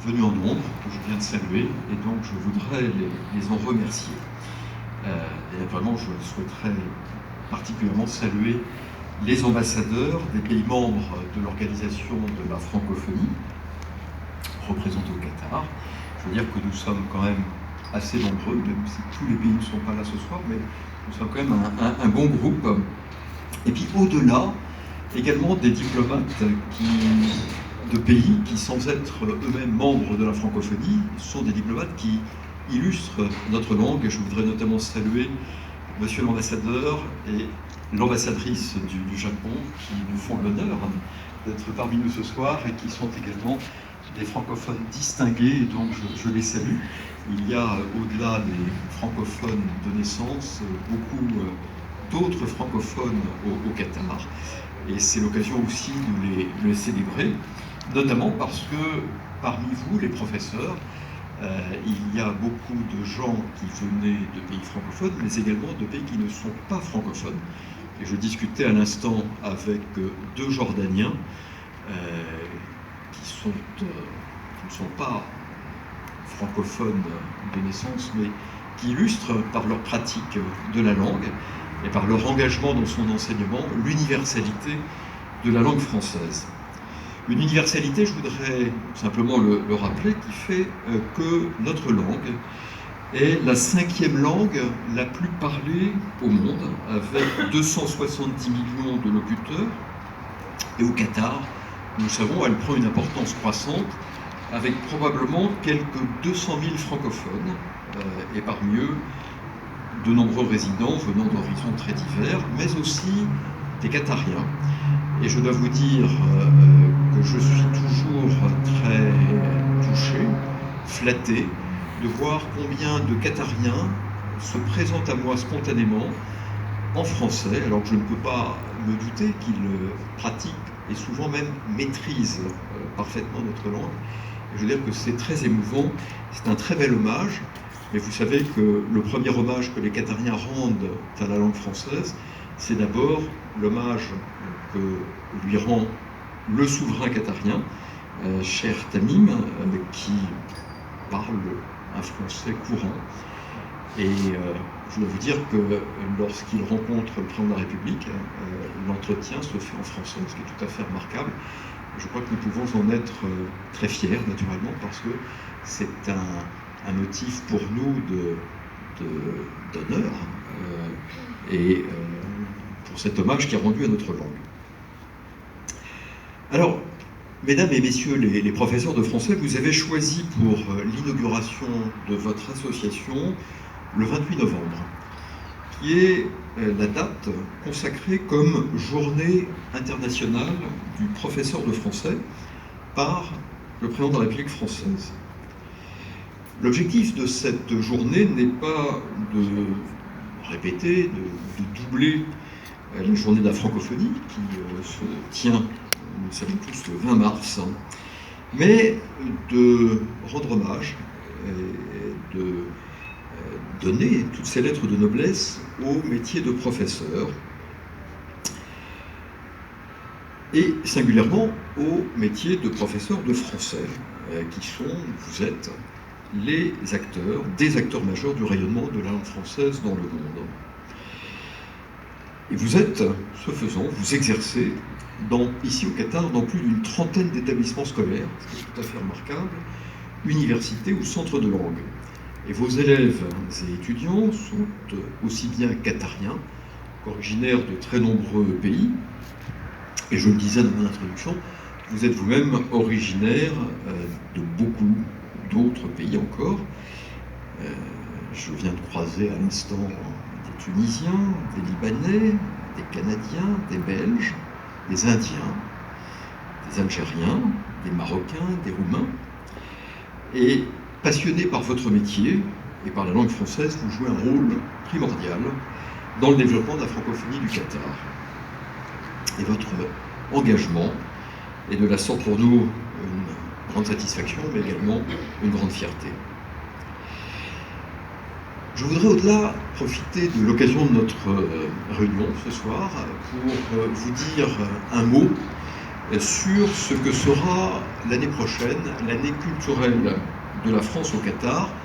venus en nombre, que je viens de saluer, et donc je voudrais les en remercier. Et naturellement, je souhaiterais particulièrement saluer les ambassadeurs des pays membres de l'Organisation de la francophonie, représentés au Qatar. Je veux dire que nous sommes quand même assez nombreux, même si tous les pays ne sont pas là ce soir, mais nous sommes quand même un bon groupe. Et puis au-delà, également des diplomates de pays qui, sans être eux-mêmes membres de la francophonie, sont des diplomates qui illustrent notre langue. Et je voudrais notamment saluer Monsieur l'ambassadeur et l'ambassadrice du Japon qui nous font l'honneur d'être parmi nous ce soir et qui sont également des francophones distingués, et donc je les salue. Il y a, au-delà des francophones de naissance, beaucoup d'autres francophones au Qatar, et c'est l'occasion aussi de les célébrer, notamment parce que parmi vous, les professeurs, il y a beaucoup de gens qui venaient de pays francophones, mais également de pays qui ne sont pas francophones. Et je discutais à l'instant avec deux Jordaniens qui ne sont pas francophones de naissance, mais qui illustrent par leur pratique de la langue et par leur engagement dans son enseignement l'universalité de la langue française. Une universalité, je voudrais simplement le rappeler, qui fait que notre langue est la 5e langue la plus parlée au monde, avec 270 millions de locuteurs. Et au Qatar, nous savons, elle prend une importance croissante, avec probablement quelques 200 000 francophones, et parmi eux, de nombreux résidents venant d'horizons très divers, mais aussi des Qatariens. Et je dois vous dire que je suis toujours très touché, flatté, de voir combien de Qatariens se présentent à moi spontanément en français, alors que je ne peux pas me douter qu'ils pratiquent et souvent même maîtrisent parfaitement notre langue. Et je veux dire que c'est très émouvant, c'est un très bel hommage, mais vous savez que le premier hommage que les Qatariens rendent à la langue française, c'est d'abord l'hommage que lui rend le souverain qatarien, cher Tamim, qui parle un français courant. Et je dois vous dire que lorsqu'il rencontre le président de la République, l'entretien se fait en français, ce qui est tout à fait remarquable. Je crois que nous pouvons en être très fiers, naturellement, parce que c'est un motif pour nous d'honneur et pour cet hommage qui est rendu à notre langue. Alors, mesdames et messieurs les professeurs de français, vous avez choisi pour l'inauguration de votre association le 28 novembre, qui est la date consacrée comme journée internationale du professeur de français par le président de la République française. L'objectif de cette journée n'est pas de répéter, de doubler la journée de la francophonie qui se tient, nous le savons tous, le 20 mars, mais de rendre hommage et de donner toutes ces lettres de noblesse au métier de professeur et singulièrement au métier de professeur de français, qui sont, vous êtes, les acteurs, des acteurs majeurs du rayonnement de la langue française dans le monde. Et vous êtes, ce faisant, vous exercez ici au Qatar dans plus d'une trentaine d'établissements scolaires, ce qui est tout à fait remarquable, universités ou centres de langue. Et vos élèves et étudiants sont aussi bien qatariens qu'originaires de très nombreux pays. Et je le disais dans mon introduction, vous êtes vous-même originaire de beaucoup d'autres pays encore. Je viens de croiser à l'instant des Tunisiens, des Libanais, des Canadiens, des Belges, des Indiens, des Algériens, des Marocains, des Roumains. Et passionné par votre métier et par la langue française, vous jouez un rôle primordial dans le développement de la francophonie du Qatar. Et votre engagement est de la sorte pour nous une grande satisfaction, mais également une grande fierté. Je voudrais au-delà profiter de l'occasion de notre réunion ce soir pour vous dire un mot sur ce que sera l'année prochaine l'année culturelle de la France au Qatar,